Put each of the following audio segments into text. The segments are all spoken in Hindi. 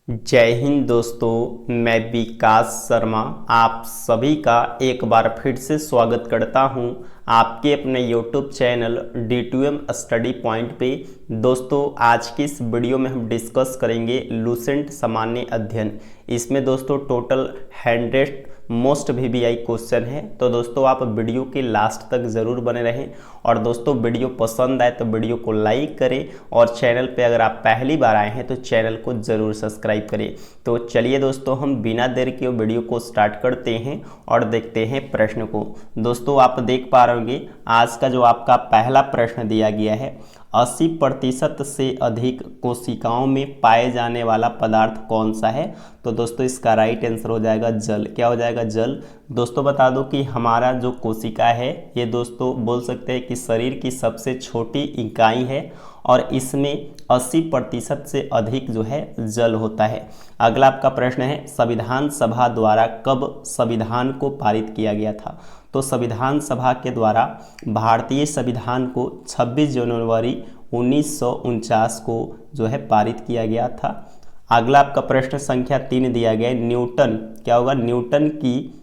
जय हिंद दोस्तों, मैं विकास शर्मा आप सभी का एक बार फिर से स्वागत करता हूं आपके अपने YouTube channel D2M study point पे। दोस्तों आज की इस वीडियो में हम डिस्कस करेंगे लूसेंट सामान्य अध्ययन। इसमें दोस्तों टोटल 100 मोस्ट VBI क्वेश्चन है। तो दोस्तों आप वीडियो के लास्ट तक ज़रूर बने रहें और दोस्तों वीडियो पसंद आए तो वीडियो को लाइक करें और चैनल पे अगर आप पहली बार आए हैं तो चैनल को ज़रूर सब्सक्राइब करें। तो चलिए दोस्तों हम बिना देर के वीडियो को स्टार्ट करते हैं और देखते हैं प्रश्न को। दोस्तों आप देख पा रहे होंगे आज का जो आपका पहला प्रश्न दिया गया है, 80% से अधिक कोशिकाओं में पाए जाने वाला पदार्थ कौन सा है। तो दोस्तों इसका राइट आंसर हो जाएगा जल। क्या हो जाएगा? जल। दोस्तों बता दो कि हमारा जो कोशिका है ये दोस्तों बोल सकते हैं कि शरीर की सबसे छोटी इकाई है और इसमें 80% से अधिक जो है जल होता है। अगला आपका प्रश्न है, संविधान सभा द्वारा कब संविधान को पारित किया गया था। तो संविधान सभा के द्वारा भारतीय संविधान को 26 जनवरी 1949 को जो है पारित किया गया था। अगला आपका प्रश्न संख्या 3 दिया गया है, न्यूटन। क्या होगा? न्यूटन की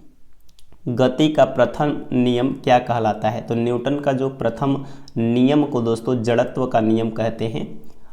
गति का प्रथम नियम क्या कहलाता है। तो न्यूटन का जो प्रथम नियम को दोस्तों जड़त्व का नियम कहते हैं।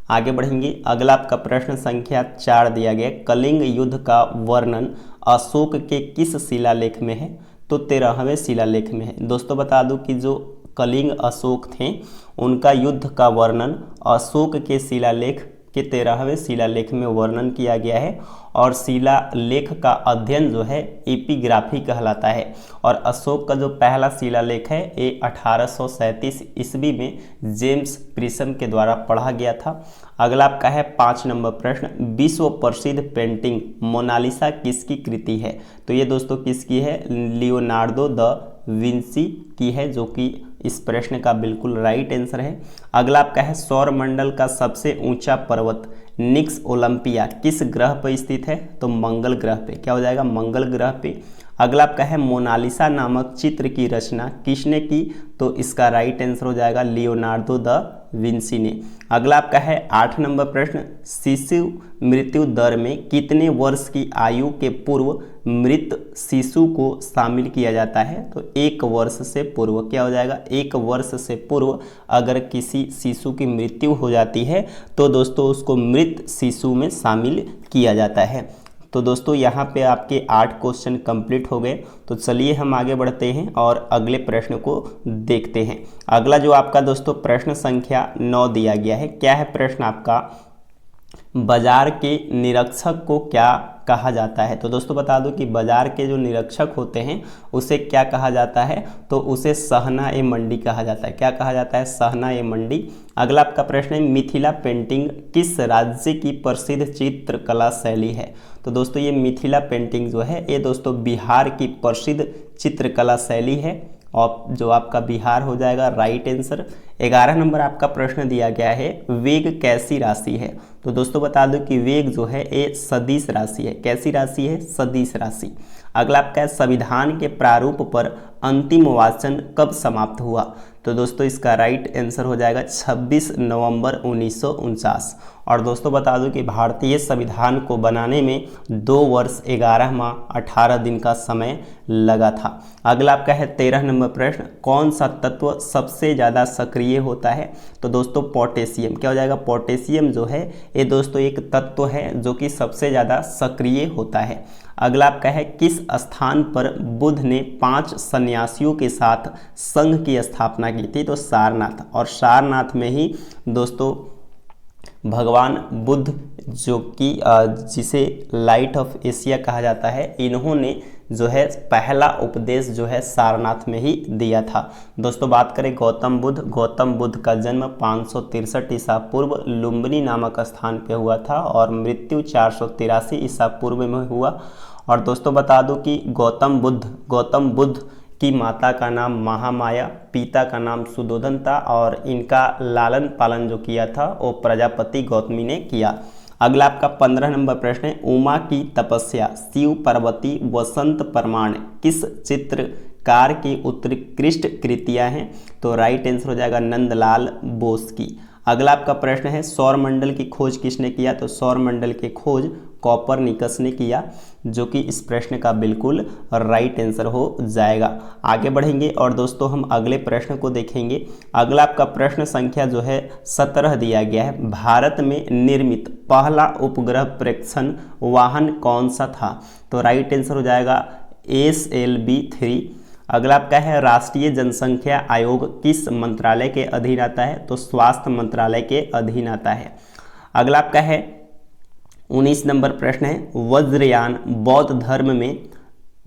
आगे बढ़ेंगे। अगला आपका प्रश्न संख्या 4 दिया गया, कलिंग युद्ध का वर्णन अशोक के किस शिलालेख में है। तो 13वें शिलालेख में है। दोस्तों बता दूं कि जो कलिंग अशोक थे उनका युद्ध का वर्णन अशोक के शिलालेख के 13वें शिलालेख में वर्णन किया गया है और शिलालेख का अध्ययन जो है एपिग्राफी कहलाता है। और अशोक का जो पहला शिलालेख है ये 1837 ईस्वी में जेम्स प्रिस्म के द्वारा पढ़ा गया था। अगला आपका है 5 नंबर प्रश्न, विश्व प्रसिद्ध पेंटिंग मोनालिसा किसकी कृति है। तो ये दोस्तों किसकी है? लियोनार्डो द विंसी की है, जो कि इस प्रश्न का बिल्कुल राइट आंसर है। अगला आपका है सौरमंडल का सबसे ऊंचा पर्वत निक्स ओलंपिया किस ग्रह पर स्थित है। तो मंगल ग्रह पे। क्या हो जाएगा? मंगल ग्रह पे। अगला आपका है मोनालिसा नामक चित्र की रचना किसने की। तो इसका राइट आंसर हो जाएगा लियोनार्डो द विंसी ने। अगला आपका है 8 नंबर प्रश्न, शिशु मृत्यु दर में कितने वर्ष की आयु के पूर्व मृत शिशु को शामिल किया जाता है। तो 1 वर्ष से पूर्व। क्या हो जाएगा? 1 वर्ष से पूर्व अगर किसी शिशु की मृत्यु हो जाती है तो दोस्तों उसको मृत शिशु में शामिल किया जाता है। तो दोस्तों यहाँ पे आपके 8 क्वेश्चन कंप्लीट हो गए। तो चलिए हम आगे बढ़ते हैं और अगले प्रश्न को देखते हैं। अगला जो आपका दोस्तों प्रश्न संख्या 9 दिया गया है। क्या है प्रश्न आपका? बाजार के निरीक्षक को क्या कहा जाता है। तो दोस्तों बता दूं कि बाजार के जो निरीक्षक होते हैं उसे क्या कहा जाता है। तो उसे सहना ए मंडी कहा जाता है। क्या कहा जाता है? सहना ए मंडी। अगला आपका प्रश्न है, मिथिला पेंटिंग किस राज्य की प्रसिद्ध चित्रकला शैली है। तो दोस्तों ये मिथिला पेंटिंग जो है ये दोस्तों बिहार की प्रसिद्ध चित्रकला शैली है और जो आपका बिहार हो जाएगा राइट आंसर। 11 नंबर आपका प्रश्न दिया गया है, वेग कैसी राशि है। तो दोस्तों बता दूं कि वेग जो है ये सदिश राशि है। कैसी राशि है? सदिश राशि। अगला आपका है, संविधान के प्रारूप पर अंतिम वाचन कब समाप्त हुआ। तो दोस्तों इसका राइट आंसर हो जाएगा 26 नवंबर 1949। और दोस्तों बता दूं कि भारतीय संविधान को बनाने में 2 वर्ष 11 माह 18 दिन का समय लगा था। अगला आपका है 13 नंबर प्रश्न, कौन सा तत्व सबसे ज़्यादा सक्रिय होता है। तो दोस्तों पोटेशियम। क्या हो जाएगा? पोटेशियम जो है ये दोस्तों एक तत्व है जो कि सबसे ज़्यादा सक्रिय होता है। अगला आपका है, किस स्थान पर बुद्ध ने 5 सन्यासियों के साथ संघ की स्थापना की थी। तो सारनाथ। और सारनाथ में ही दोस्तों भगवान बुद्ध जो कि जिसे लाइट ऑफ एशिया कहा जाता है, इन्होंने जो है पहला उपदेश जो है सारनाथ में ही दिया था। दोस्तों बात करें गौतम बुद्ध का जन्म 563 ईसा पूर्व लुम्बिनी नामक स्थान पे हुआ था और मृत्यु 483 ईसा पूर्व में हुआ। और दोस्तों बता दूं कि गौतम बुद्ध की माता का नाम महामाया, पिता का नाम सुदोधन था और इनका लालन पालन जो किया था वो प्रजापति गौतमी ने किया। अगला आपका 15 नंबर प्रश्न है, उमा की तपस्या शिव पार्वती वसंत प्रमाण किस चित्रकार की उत्कृष्ट कृतियां हैं। तो राइट आंसर हो जाएगा नंदलाल बोस की। अगला आपका प्रश्न है, सौरमंडल की खोज किसने किया। तो सौरमंडल की खोज कॉपरनिकस ने किया, जो कि इस प्रश्न का बिल्कुल राइट आंसर हो जाएगा। आगे बढ़ेंगे और दोस्तों हम अगले प्रश्न को देखेंगे। अगला आपका प्रश्न संख्या जो है 17 दिया गया है। भारत में निर्मित पहला उपग्रह प्रेक्षण वाहन कौन सा था? तो राइट आंसर हो जाएगा SLV-3। अगला आपका है राष्ट्रीय जनसंख्या आयोग किस मंत्रालय के अधीन आता है? तो स्वास्थ्य मंत्रालय के अधीन आता है। अगला आपका है 19 नंबर प्रश्न है, वज्रयान बौद्ध धर्म में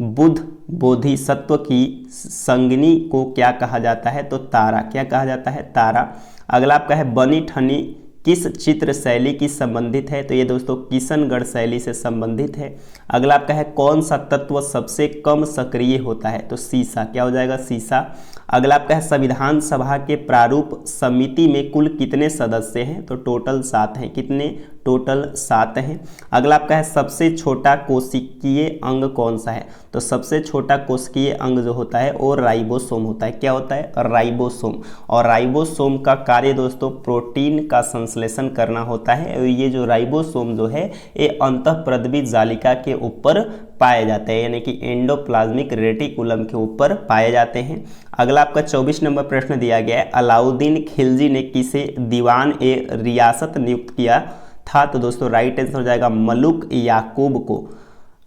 बुद्ध बोधिसत्व की संगिनी को क्या कहा जाता है? तो तारा। क्या कहा जाता है? तारा। अगला आपका है बनी ठनी किस चित्र शैली की संबंधित है? तो ये दोस्तों किशनगढ़ शैली से संबंधित है। अगला आपका है कौन सा तत्व सबसे कम सक्रिय होता है? तो सीसा। क्या हो जाएगा? सीसा। अगला आपका है संविधान सभा के प्रारूप समिति में कुल कितने सदस्य हैं? तो टोटल 7 हैं। कितने? टोटल 7 हैं। अगला आपका है सबसे छोटा कोशिकीय अंग कौन सा है? तो सबसे छोटा कोशिकीय अंग जो होता है वो राइबोसोम होता है। क्या होता है? राइबोसोम। और राइबोसोम का कार्य दोस्तों प्रोटीन का संश्लेषण करना होता है। और ये जो राइबोसोम जो है ये अंतःप्रद्रवी जालिका के ऊपर पाए जाते हैं, यानी कि एंडोप्लाज्मिक रेटिकुलम के ऊपर पाए जाते हैं। अगला आपका 24 नंबर प्रश्न दिया गया है, अलाउद्दीन खिलजी ने किसे दीवान ए रियासत नियुक्त किया था? तो दोस्तों राइट आंसर हो जाएगा मलुक याकूब को।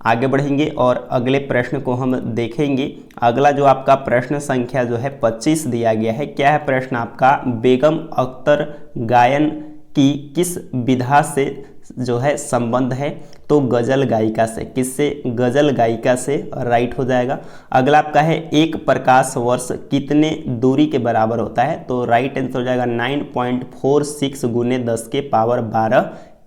आगे बढ़ेंगे और अगले प्रश्न को हम देखेंगे। अगला जो आपका प्रश्न संख्या जो है 25 दिया गया है। क्या है प्रश्न आपका? बेगम अख्तर गायन की किस विधा से जो है संबंध है? तो गजल गायिका से। किससे? गजल गायिका से। राइट हो जाएगा। अगला आपका है एक प्रकाश वर्ष कितने दूरी के बराबर होता है? तो राइट आंसर हो जाएगा 9.46 × 10⁻12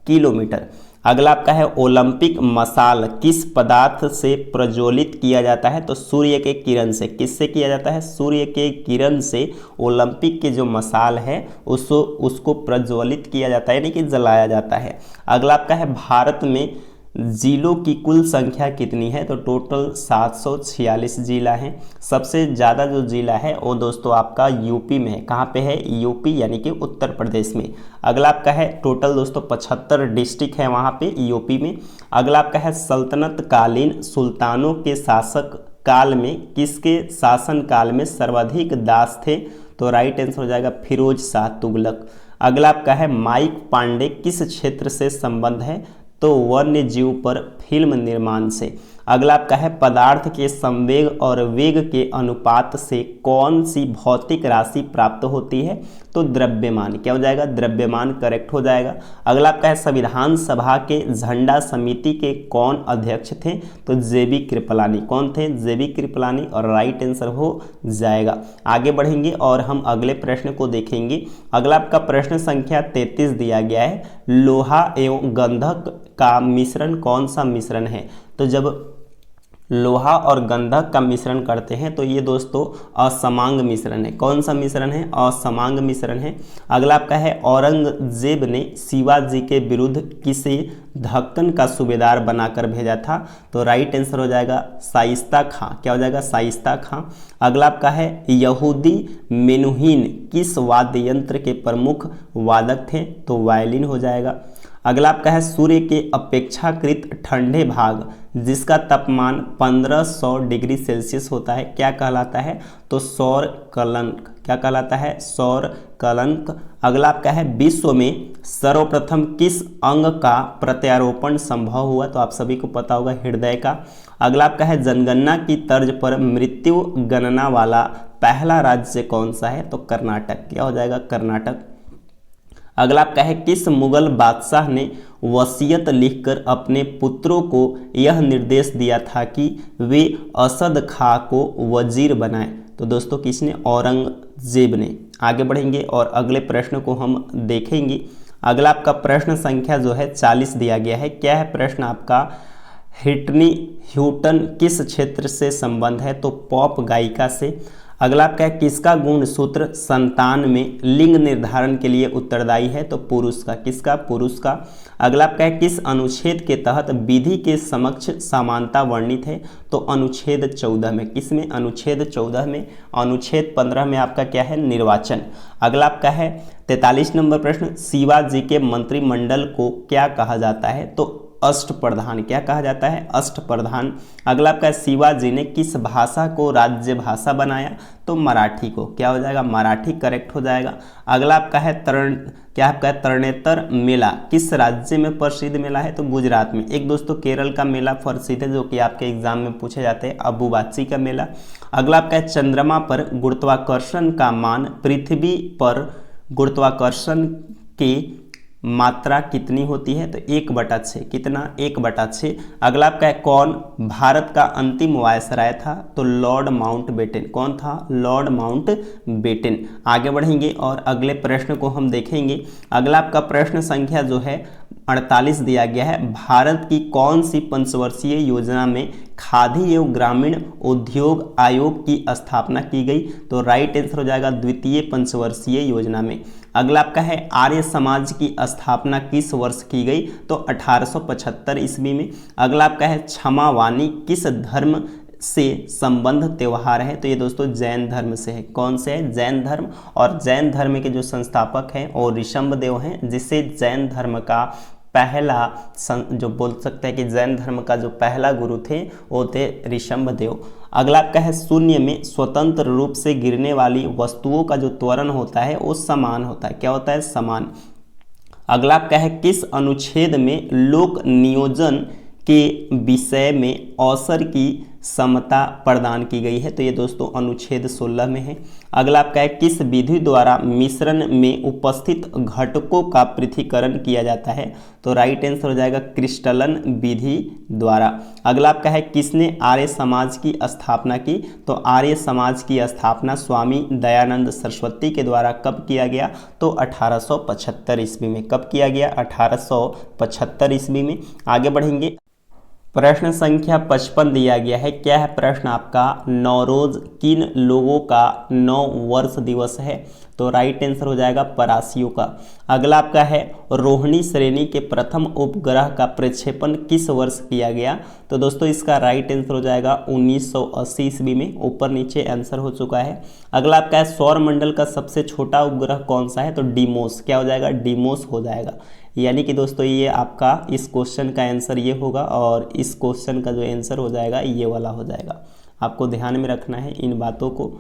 किलोमीटर। अगला आपका है ओलंपिक मशाल किस पदार्थ से प्रज्वलित किया जाता है? तो सूर्य के किरण से। किससे किया जाता है? सूर्य के किरण से ओलंपिक के जो मशाल है उसको प्रज्वलित किया जाता है, यानी कि जलाया जाता है। अगला आपका है भारत में जिलों की कुल संख्या कितनी है? तो टोटल 746 जिला हैं। सबसे ज़्यादा जो जिला है वो दोस्तों आपका यूपी में है। कहाँ पे है? यूपी यानी कि उत्तर प्रदेश में। अगला आपका है टोटल दोस्तों 75 डिस्ट्रिक्ट है वहाँ पे यूपी में। अगला आपका है सल्तनत कालीन सुल्तानों के शासक काल में किसके शासन काल में सर्वाधिक दास थे? तो राइट आंसर हो जाएगा फिरोज शाह तुगलक। अगला आपका है माइक पांडे किस क्षेत्र से संबंध है? तो वन्य जीव पर फिल्म निर्माण से। अगला आपका है पदार्थ के संवेग और वेग के अनुपात से कौन सी भौतिक राशि प्राप्त होती है? तो द्रव्यमान। क्या हो जाएगा? द्रव्यमान करेक्ट हो जाएगा। अगला आपका है संविधान सभा के झंडा समिति के कौन अध्यक्ष थे? तो जेबी कृपलानी। कौन थे? जेबी कृपलानी। और राइट आंसर हो जाएगा। आगे बढ़ेंगे और हम अगले प्रश्न को देखेंगे। अगला आपका प्रश्न संख्या 33 दिया गया है, लोहा एवं गंधक का मिश्रण कौन सा मिश्रण है? तो जब लोहा और गंधक का मिश्रण करते हैं तो ये दोस्तों असमांग मिश्रण है। कौन सा मिश्रण है? असमांग मिश्रण है। अगला आपका है औरंगजेब ने शिवाजी के विरुद्ध किसे दक्कन का सूबेदार बनाकर भेजा था? तो राइट आंसर हो जाएगा शाइस्ता खां। क्या हो जाएगा? शाइस्ता खां। अगला आपका है यहूदी मेनुहीन किस वाद्य यंत्र के प्रमुख वादक थे? तो वायलिन हो जाएगा। अगला आपका है सूर्य के अपेक्षाकृत ठंडे भाग जिसका तापमान 1500 डिग्री सेल्सियस होता है क्या कहलाता है? तो सौर कलंक। क्या कहलाता है? सौर कलंक। अगला आपका है विश्व में सर्वप्रथम किस अंग का प्रत्यारोपण संभव हुआ? तो आप सभी को पता होगा हृदय का। अगला आपका है जनगणना की तर्ज पर मृत्यु गणना वाला पहला राज्य कौन सा है? तो कर्नाटक। क्या हो जाएगा? कर्नाटक। अगला आपका है किस मुगल बादशाह ने वसीयत लिखकर अपने पुत्रों को यह निर्देश दिया था कि वे असद खां को वजीर बनाएं? तो दोस्तों किसने? औरंगजेब ने। आगे बढ़ेंगे और अगले प्रश्न को हम देखेंगे। अगला आपका प्रश्न संख्या जो है 40 दिया गया है। क्या है प्रश्न आपका? व्हिटनी ह्यूस्टन किस क्षेत्र से संबंध है? तो पॉप गायिका से। अगला आपका है किसका गुण सूत्र संतान में लिंग निर्धारण के लिए उत्तरदायी है? तो पुरुष का। किसका? पुरुष का। अगला आपका है किस अनुच्छेद के तहत विधि के समक्ष समानता वर्णित है? तो अनुच्छेद 14 में। किस में? अनुच्छेद 14 में। अनुच्छेद 15 में आपका क्या है? निर्वाचन। अगला आपका है 43 नंबर प्रश्न, शिवाजी के मंत्रिमंडल को क्या कहा जाता है? तो अष्टप्रधान। क्या कहा जाता है? अष्टप्रधान। अगला आपका शिवाजी ने किस भाषा को राज्य भाषा बनाया? तो मराठी को। क्या हो जाएगा? मराठी करेक्ट हो जाएगा। अगला आपका है तरणेतर मेला किस राज्य में प्रसिद्ध मेला है? तो गुजरात में। एक दोस्तों केरल का मेला प्रसिद्ध है जो कि आपके एग्जाम में पूछे जाते हैं, अम्बुबाची का मेला। अगला आपका है चंद्रमा पर गुरुत्वाकर्षण का मान पृथ्वी पर गुरुत्वाकर्षण की मात्रा कितनी होती है? तो 1/6। कितना? 1/6। अगला आपका है कौन भारत का अंतिम वायसराय था? तो लॉर्ड माउंटबेटन। कौन था? Lord Mountbatten. आगे बढ़ेंगे और अगले प्रश्न को हम देखेंगे। अगला आपका प्रश्न संख्या जो है 48 दिया गया है। भारत की कौन सी पंचवर्षीय योजना में खादी एवं ग्रामीण उद्योग आयोग की स्थापना की गई? तो राइट आंसर हो जाएगा द्वितीय पंचवर्षीय योजना में। अगला आपका है आर्य समाज की स्थापना किस वर्ष की गई? तो 1875 ईस्वी में। अगला आपका है क्षमावानी किस धर्म से संबंध त्योहार है? तो ये दोस्तों जैन धर्म से है। कौन से है? जैन धर्म। और जैन धर्म के जो संस्थापक हैं और ऋषभदेव हैं, जिससे जैन धर्म का पहला जो बोल सकते हैं कि जैन धर्म का जो पहला गुरु थे वो थे ऋषभदेव। अगला आपका है शून्य में स्वतंत्र रूप से गिरने वाली वस्तुओं का जो त्वरण होता है वो समान होता है। क्या होता है? समान। अगला आपका है किस अनुच्छेद में लोक नियोजन के विषय में अवसर की समता प्रदान की गई है? तो ये दोस्तों अनुच्छेद 16 में है। अगला आपका है किस विधि द्वारा मिश्रण में उपस्थित घटकों का पृथक्करण किया जाता है? तो राइट आंसर हो जाएगा क्रिस्टलन विधि द्वारा। अगला आपका है किसने आर्य समाज की स्थापना की? तो आर्य समाज की स्थापना स्वामी दयानंद सरस्वती के द्वारा कब किया गया? तो 1875 ईस्वी में। कब किया गया? 1875 ईस्वी में। आगे बढ़ेंगे। प्रश्न संख्या 55 दिया गया है। क्या है प्रश्न आपका? नौरोज किन लोगों का 9 वर्ष दिवस है? तो राइट आंसर हो जाएगा परासियों का। अगला आपका है रोहिणी श्रेणी के प्रथम उपग्रह का प्रक्षेपण किस वर्ष किया गया? तो दोस्तों इसका राइट आंसर हो जाएगा 1980 ईस्वी में। ऊपर नीचे आंसर हो चुका है। अगला आपका है सौर मंडल का सबसे छोटा उपग्रह कौन सा है? तो डीमोस। क्या हो जाएगा? डीमोस हो जाएगा। यानी कि दोस्तों ये आपका इस क्वेश्चन का आंसर ये होगा और इस क्वेश्चन का जो आंसर हो जाएगा ये वाला हो जाएगा। आपको ध्यान में रखना है इन बातों को।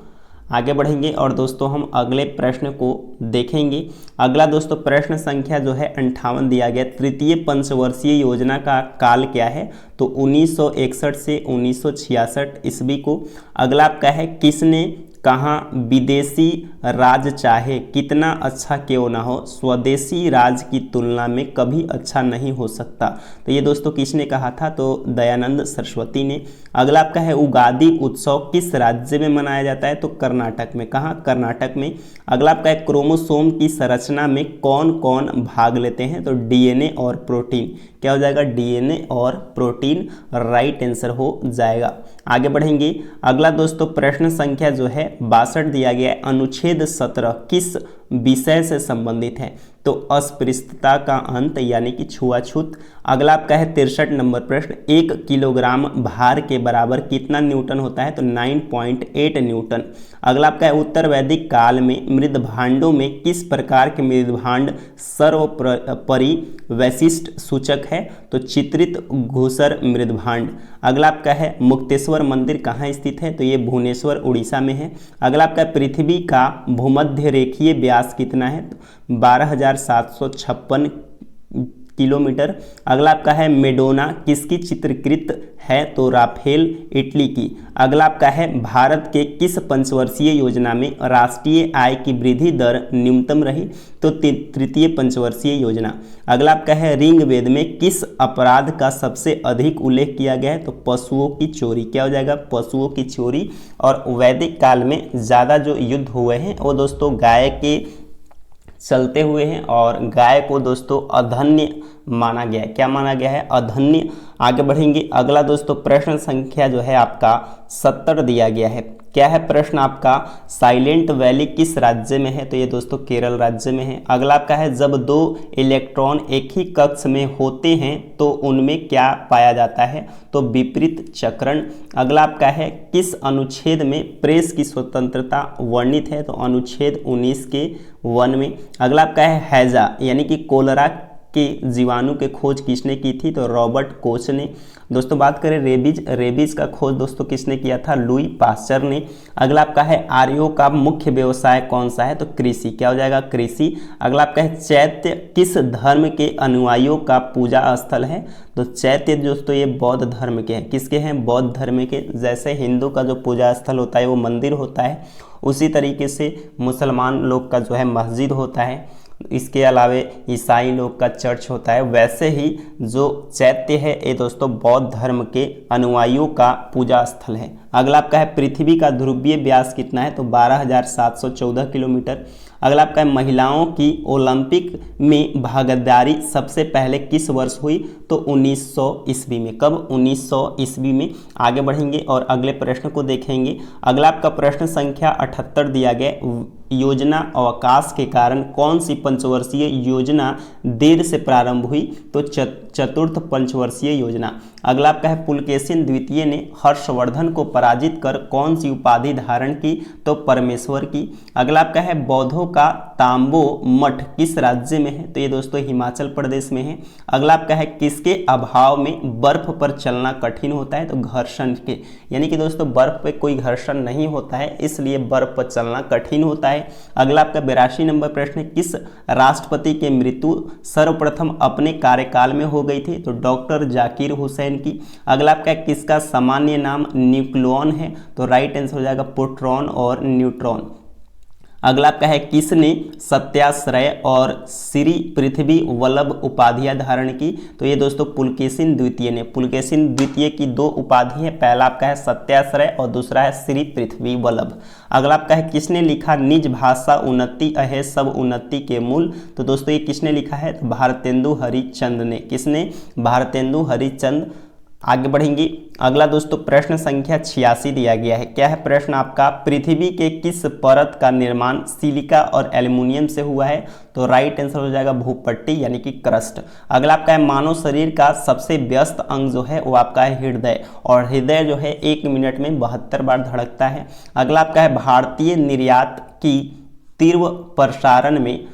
आगे बढ़ेंगे और दोस्तों हम अगले प्रश्न को देखेंगे। अगला दोस्तों प्रश्न संख्या जो है 58 दिया गया। तृतीय पंचवर्षीय योजना का काल क्या है? तो 1961 से 1966 ईस्वी को। अगला आपका है किसने कहा विदेशी राज चाहे कितना अच्छा क्यों ना हो स्वदेशी राज की तुलना में कभी अच्छा नहीं हो सकता? तो ये दोस्तों किसने कहा था? तो दयानंद सरस्वती ने। अगला आपका है उगादि उत्सव किस राज्य में मनाया जाता है? तो कर्नाटक में। कहाँ? कर्नाटक में। अगला आपका है क्रोमोसोम की संरचना में कौन कौन भाग लेते हैं? तो डीएनए और प्रोटीन। क्या हो जाएगा? डीएनए और प्रोटीन राइट आंसर हो जाएगा। आगे बढ़ेंगे। अगला दोस्तों प्रश्न संख्या जो है 62 दिया गया है। अनुच्छेद 17 किस विषय से संबंधित है? तो अस्पृश्यता का अंत यानी कि छुआछूत। अगला आपका है 63 नंबर प्रश्न। 1 किलोग्राम भार के बराबर कितना न्यूटन होता है? तो 9.8 न्यूटन। अगला आपका है उत्तर वैदिक काल में मृदभांडों में किस प्रकार के मृदभांड सर्वोपरि वैशिष्ट सूचक है? तो चित्रित घूसर मृदभांड। अगला आपका है मुक्तेश्वर मंदिर कहाँ स्थित है? तो ये भुवनेश्वर उड़ीसा में है। अगला आपका पृथ्वी का भूमध्य रेखीय व्यास कितना है? तो 12,756 किलोमीटर। अगला आपका है मेडोना किसकी चित्रीकृत है? तो राफेल इटली की। अगला आपका है भारत के किस पंचवर्षीय योजना में राष्ट्रीय आय की वृद्धि दर न्यूनतम रही? तो तृतीय पंचवर्षीय योजना। अगला आपका है ऋग्वेद में किस अपराध का सबसे अधिक उल्लेख किया गया है? तो पशुओं की चोरी। क्या हो जाएगा? पशुओं की चोरी। और वैदिक काल में ज़्यादा जो युद्ध हुए हैं वो दोस्तों गाय के चलते हुए हैं और गाय को दोस्तों अधन्य माना गया है। क्या माना गया है? अधन्य। आगे बढ़ेंगे। अगला दोस्तों प्रश्न संख्या जो है आपका 70 दिया गया है। क्या है प्रश्न आपका? साइलेंट वैली किस राज्य में है? तो ये दोस्तों केरल राज्य में है। अगला आपका है जब 2 इलेक्ट्रॉन एक ही कक्ष में होते हैं तो उनमें क्या पाया जाता है? तो विपरीत चक्रण। अगला आपका है किस अनुच्छेद में प्रेस की स्वतंत्रता वर्णित है? तो अनुच्छेद 19 के 1 में। अगला आपका है हैजा यानी कि कोलरा के जीवाणु के खोज किसने की थी? तो रॉबर्ट कोच ने। दोस्तों बात करें रेबीज का खोज दोस्तों किसने किया था? लुई पास्चर ने। अगला आपका है आर्यों का मुख्य व्यवसाय कौन सा है? तो कृषि। क्या हो जाएगा? कृषि। अगला आपका है चैत्य किस धर्म के अनुयायियों का पूजा स्थल है? तो चैत्य दोस्तों ये बौद्ध धर्म के हैं। किसके हैं? बौद्ध धर्म के। जैसे हिंदू का जो पूजा स्थल होता है वो मंदिर होता है, उसी तरीके से मुसलमान लोग का जो है मस्जिद होता है, इसके अलावे ईसाई लोग का चर्च होता है। वैसे ही जो चैत्य है ये दोस्तों बौद्ध धर्म के अनुयायियों का पूजा स्थल है। अगला आपका है पृथ्वी का ध्रुवीय व्यास कितना है? तो 12,714 किलोमीटर। अगला आपका है महिलाओं की ओलंपिक में भागीदारी सबसे पहले किस वर्ष हुई? तो 1900 ईस्वी में। कब? 1900 ईस्वी में। आगे बढ़ेंगे और अगले प्रश्न को देखेंगे। अगला आपका प्रश्न संख्या 78 दिया गया, योजना अवकाश के कारण कौन सी पंचवर्षीय योजना देर से प्रारंभ हुई? तो चतुर्थ पंचवर्षीय योजना। अगला आपका है पुलकेशिन द्वितीय ने हर्षवर्धन को पराजित कर कौन सी उपाधि धारण की? तो परमेश्वर की। अगला आपका है बौद्धों का तांबो मठ किस राज्य में है? तो ये दोस्तों हिमाचल प्रदेश में है। अगला आपका है किसके अभाव में बर्फ पर चलना कठिन होता है? तो घर्षण के, यानी कि दोस्तों बर्फ पे कोई घर्षण नहीं होता है, इसलिए बर्फ पर चलना कठिन होता है। अगला आपका 82 नंबर प्रश्न, किस राष्ट्रपति की मृत्यु सर्वप्रथम अपने कार्यकाल में हो गई थी? तो डॉक्टर जाकिर हुसैन की। अगला आपका किसका सामान्य नाम न्यूक्लियॉन है? तो राइट आंसर हो जाएगा प्रोटॉन और न्यूट्रॉन। अगला आपका है किसने सत्याश्रय और श्री पृथ्वी वल्लभ उपाधियां धारण की? तो ये दोस्तों पुलकेशिन द्वितीय ने। पुलकेशिन द्वितीय की दो उपाधि है, पहला आपका है सत्याश्रय और दूसरा है श्री पृथ्वी वल्लभ। अगला आपका है किसने लिखा निज भाषा उन्नति अहे सब उन्नति के मूल? तो दोस्तों ये किसने लिखा है? तो भारतेंदु हरिश्चंद्र ने। किसने? भारतेंदु हरिश्चंद्र। आगे बढ़ेंगे। अगला दोस्तों प्रश्न संख्या 86 दिया गया है। क्या है प्रश्न आपका? पृथ्वी के किस परत का निर्माण सिलिका और एल्युमिनियम से हुआ है? तो राइट आंसर हो जाएगा भूपट्टी यानी कि क्रस्ट। अगला आपका है मानव शरीर का सबसे व्यस्त अंग जो है वो आपका है हृदय, और हृदय जो है 1 मिनट में 72 बार धड़कता है। अगला आपका है भारतीय निर्यात की तीव्र प्रसारण में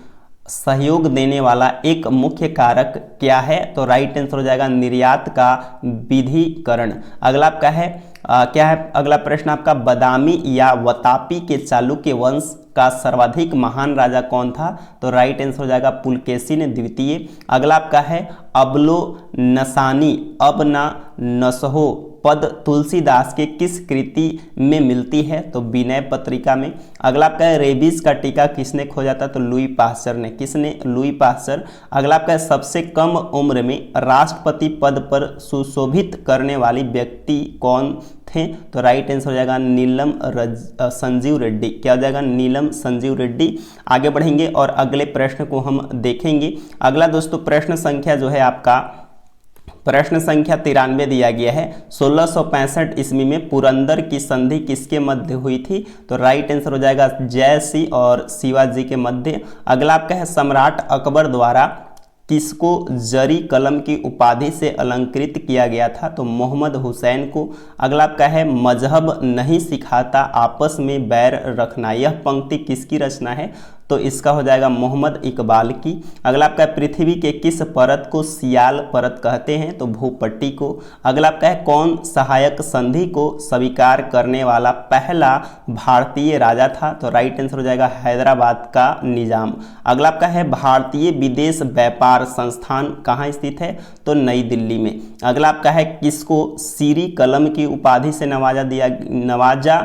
सहयोग देने वाला एक मुख्य कारक क्या है? तो राइट आंसर हो जाएगा निर्यात का विधिकरण। अगला आपका है क्या है? अगला प्रश्न आपका बदामी या वतापी के चालुक्य वंश का सर्वाधिक महान राजा कौन था? तो राइट आंसर हो जाएगा पुलकेशिन द्वितीय। अगला आपका है अबलो नसानी अब ना नसहो पद तुलसीदास के किस कृति में मिलती है? तो विनय पत्रिका में। अगला आपका है रेबीज का टीका किसने खोजा था? तो लुई पास्चर ने। किसने? Louis Pasteur. अगला आपका है सबसे कम उम्र में राष्ट्रपति पद पर सुशोभित करने वाली व्यक्ति कौन थे? तो राइट आंसर हो जाएगा नीलम संजीव रेड्डी। क्या हो जाएगा? नीलम संजीव रेड्डी। आगे बढ़ेंगे और अगले प्रश्न को हम देखेंगे। अगला दोस्तों प्रश्न संख्या जो है आपका प्रश्न संख्या 93 दिया गया है। 1665 ईस्वी में पुरंदर की संधि किसके मध्य हुई थी? तो राइट आंसर हो जाएगा जय सिंह और शिवाजी के मध्य। अगला आपका है सम्राट अकबर द्वारा किसको जरी कलम की उपाधि से अलंकृत किया गया था? तो मोहम्मद हुसैन को। अगला आपका है मजहब नहीं सिखाता आपस में बैर रखना, यह पंक्ति किसकी रचना है? तो इसका हो जाएगा मोहम्मद इकबाल की। अगला आपका पृथ्वी के किस परत को सियाल परत कहते हैं? तो भूपट्टी को। अगला आपका है कौन सहायक संधि को स्वीकार करने वाला पहला भारतीय राजा था? तो राइट आंसर हो जाएगा हैदराबाद का निजाम। अगला आपका है भारतीय विदेश व्यापार संस्थान कहाँ स्थित है? तो नई दिल्ली में। अगला आपका है किसको सीरी कलम की उपाधि से नवाजा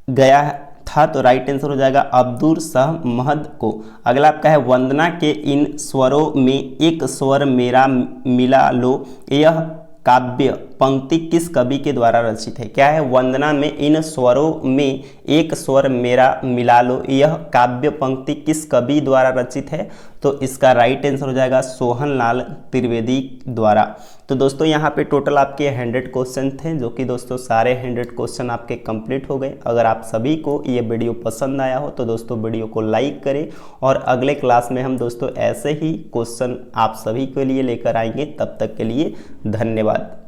गया था? तो राइट आंसर हो जाएगा अब्दुल शाह महद को। अगला आपका है वंदना के इन स्वरों में एक स्वर मेरा मिला लो, यह काव्य पंक्ति किस कवि के द्वारा रचित है? क्या है? वंदना में इन स्वरों में एक स्वर मेरा मिला लो, यह काव्य पंक्ति किस कवि द्वारा रचित है? तो इसका राइट आंसर हो जाएगा सोहनलाल त्रिवेदी द्वारा। तो दोस्तों यहाँ पे टोटल आपके 100 क्वेश्चन थे, जो कि दोस्तों सारे 100 क्वेश्चन आपके कंप्लीट हो गए। अगर आप सभी को ये वीडियो पसंद आया हो तो दोस्तों वीडियो को लाइक करें, और अगले क्लास में हम दोस्तों ऐसे ही क्वेश्चन आप सभी के लिए लेकर आएंगे। तब तक के लिए धन्यवाद।